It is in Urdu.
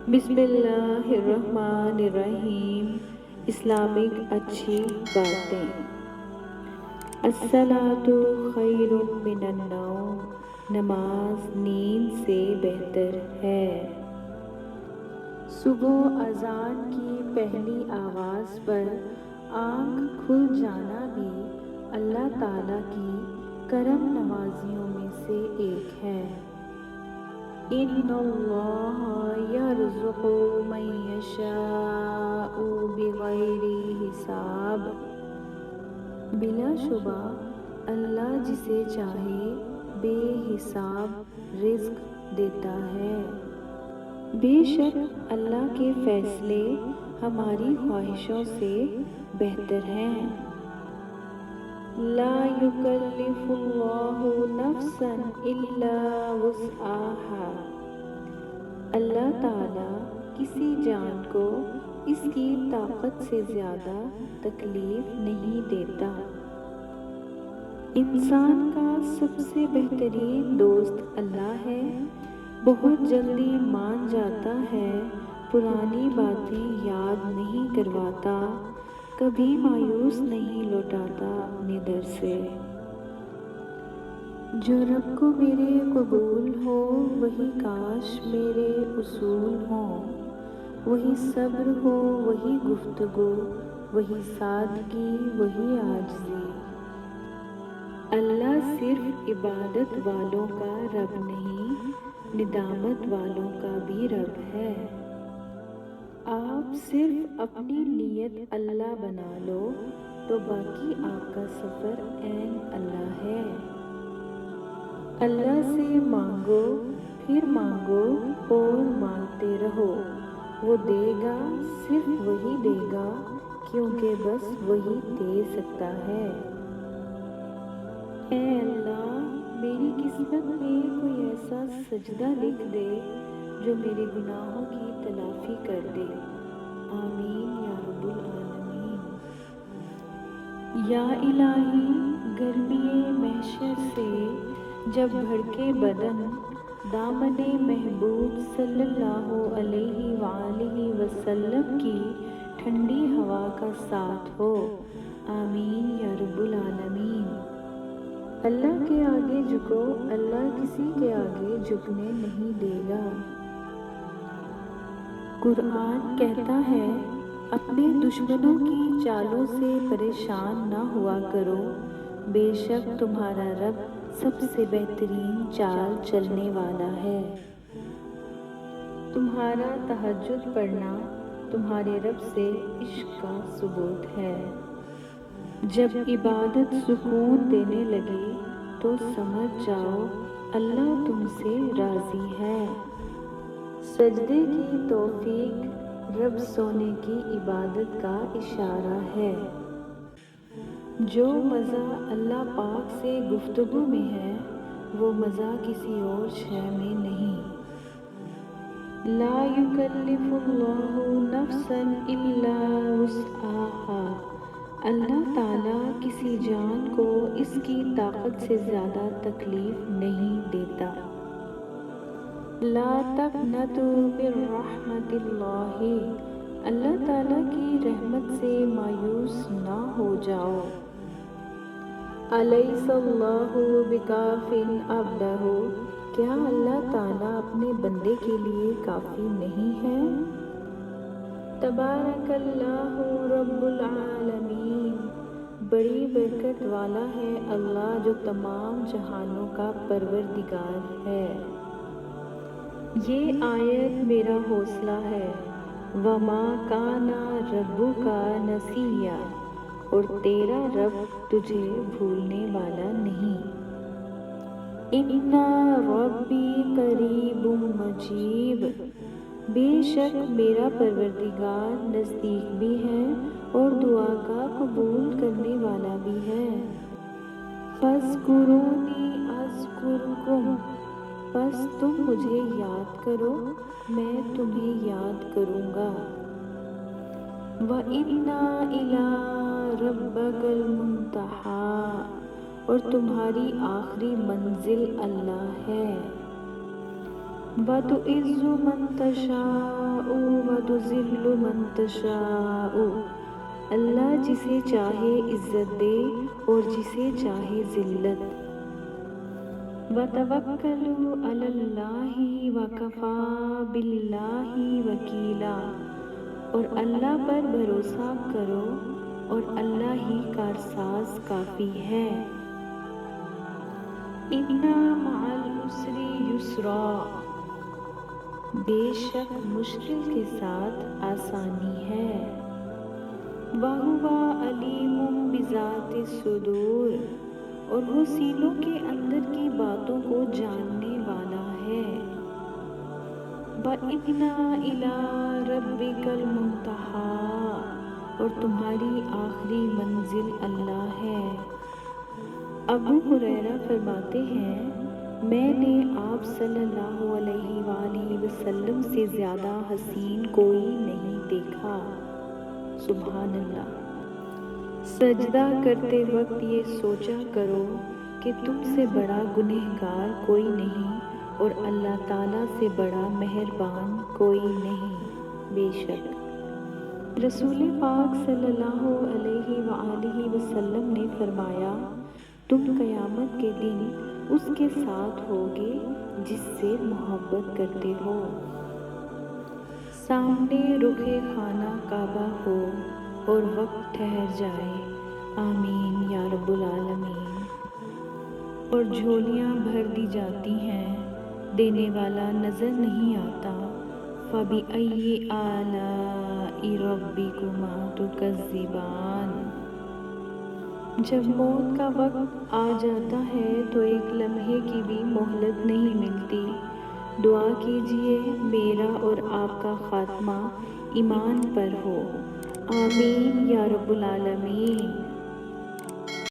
بسم اللہ الرحمن الرحیم۔ اسلامک اچھی باتیں۔ الصلاۃ خیر من النوم، نماز نیند سے بہتر ہے۔ صبح اذان کی پہلی آواز پر آنکھ کھل جانا بھی اللہ تعالیٰ کی کرم نوازیوں میں سے ایک ہے۔ ان اللہ یرزق من یشاء بغیر حساب، بلا شبہ اللہ جسے چاہے بے حساب رزق دیتا ہے۔ بے شک اللہ کے فیصلے ہماری خواہشوں سے بہتر ہیں۔ لا یکلف اللہ نفسا الا وسعها، اللہ تعالیٰ کسی جان کو اس کی طاقت سے زیادہ تکلیف نہیں دیتا۔ انسان کا سب سے بہترین دوست اللہ ہے، بہت جلدی مان جاتا ہے، پرانی باتیں یاد نہیں کرواتا، کبھی مایوس نہیں لوٹاتا اپنے در سے۔ جو رب کو میرے قبول ہو وہی کاش میرے اصول ہوں، وہی صبر ہو وہی گفتگو، وہی سادگی وہی عاجزی۔ اللہ صرف عبادت والوں کا رب نہیں، ندامت والوں کا بھی رب ہے۔ آپ صرف اپنی نیت اللہ بنا لو تو باقی آپ کا سفر عین اللہ ہے۔ اللہ سے مانگو پھر مانگو اور مانگتے رہو، وہ دے گا، صرف وہی دے گا، کیونکہ بس وہی دے سکتا ہے۔ اے اللہ، میری قسمت میں کوئی ایسا سجدہ لکھ دے جو میرے گناہوں کی تلافی کر دے۔ آمین یا رب العالمین۔ یا الہی، گرمی محشر سے جب بھڑکے بدن، دامن محبوب صلی اللہ علیہ وآلہ وسلم کی ٹھنڈی ہوا کا ساتھ ہو۔ آمین یا رب العالمین۔ اللہ کے آگے جھکو، اللہ کسی کے آگے جھکنے نہیں دے گا۔ قرآن کہتا ہے، اپنے دشمنوں کی چالوں سے پریشان نہ ہوا کرو، بے شک تمہارا رب سب سے بہترین چال چلنے والا ہے۔ تمہارا تہجد پڑھنا تمہارے رب سے عشق کا ثبوت ہے۔ جب عبادت سکون دینے لگے تو سمجھ جاؤ اللہ تم سے راضی ہے۔ سجدے کی توفیق رب سونے کی عبادت کا اشارہ ہے۔ جو مزہ اللہ پاک سے گفتگو میں ہے وہ مزہ کسی اور شے میں نہیں۔ لا یکلف اللہ نفسا الا وسعها، اللہ تعالیٰ کسی جان کو اس کی طاقت سے زیادہ تکلیف نہیں دیتا۔ لا تقنطوا من رحمت اللہ، اللہ تعالیٰ کی رحمت سے مایوس نہ ہو جاؤ۔ الیس اللہ بکاف عبدہ، کیا اللہ تعالیٰ اپنے بندے کے لیے کافی نہیں ہے؟ تبارک اللہ رب العالمین، بڑی برکت والا ہے اللہ جو تمام جہانوں کا پروردگار ہے۔ یہ آیت میرا حوصلہ ہے۔ وما کان ربک نسیا، اور تیرا رب تجھے بھولنے والا نہیں۔ ان ربی قریب مجیب، بے شک میرا پروردگار نزدیک بھی ہے اور دعا کا قبول کرنے والا بھی ہے۔ فاذکرونی اذکرکم، پس تم مجھے یاد کرو میں تمہیں یاد کروں گا۔ وَإِنَّ إِلَىٰ رَبِّكَ الْمُنتَهَىٰ، اور تمہاری آخری منزل اللہ ہے۔ وَتُعِزُّ مَن تَشَاءُ وَتُذِلُّ مَن تَشَاءُ، اللہ جسے چاہے عزت دے اور جسے چاہے ذلت۔ وَتَوَکَّلُوا عَلَى اللَّهِ وَكَفَى بِاللَّهِ وَکِیلًا، اور اللہ پر بھروسہ کرو اور اللہ ہی کارساز کافی ہے۔ اِنَّ مَعَ الْعُسْرِ یُسْرًا، بے شک مشکل کے ساتھ آسانی ہے۔ وَهُوَ عَلِیمٌ بِذَاتِ الصُّدُورِ، اور وہ سینوں کے اندر کی باتوں کو جاننے والا ہے۔ وَإِنَّ إِلَىٰ رَبِّكَ الْمُنتَهَىٰ، اور تمہاری آخری منزل اللہ ہے۔ ابو ہریرہ فرماتے ہیں، میں نے آپ صلی اللہ علیہ وآلہ وسلم سے زیادہ حسین کوئی نہیں دیکھا۔ سبحان اللہ۔ سجدہ کرتے وقت یہ سوچا کرو کہ تم سے بڑا گنہگار کوئی نہیں اور اللہ تعالیٰ سے بڑا مہربان کوئی نہیں۔ بے شک رسول پاک صلی اللہ علیہ وآلہ وسلم نے فرمایا، تم قیامت کے دن اس کے ساتھ ہوگے جس سے محبت کرتے ہو۔ سامنے رخ خانہ کعبہ ہو اور وقت ٹھہر جائے، آمین یا رب العالمین، اور جھولیاں بھر دی جاتی ہیں، دینے والا نظر نہیں آتا، فَبِأَيِّ آلَاءِ رَبِّكُمَا تُكَذِّبَانِ، جب موت کا وقت آ جاتا ہے تو ایک لمحے کی بھی مہلت نہیں ملتی۔ دعا کیجیے میرا اور آپ کا خاتمہ ایمان پر ہو، آمین یا رب العالمین۔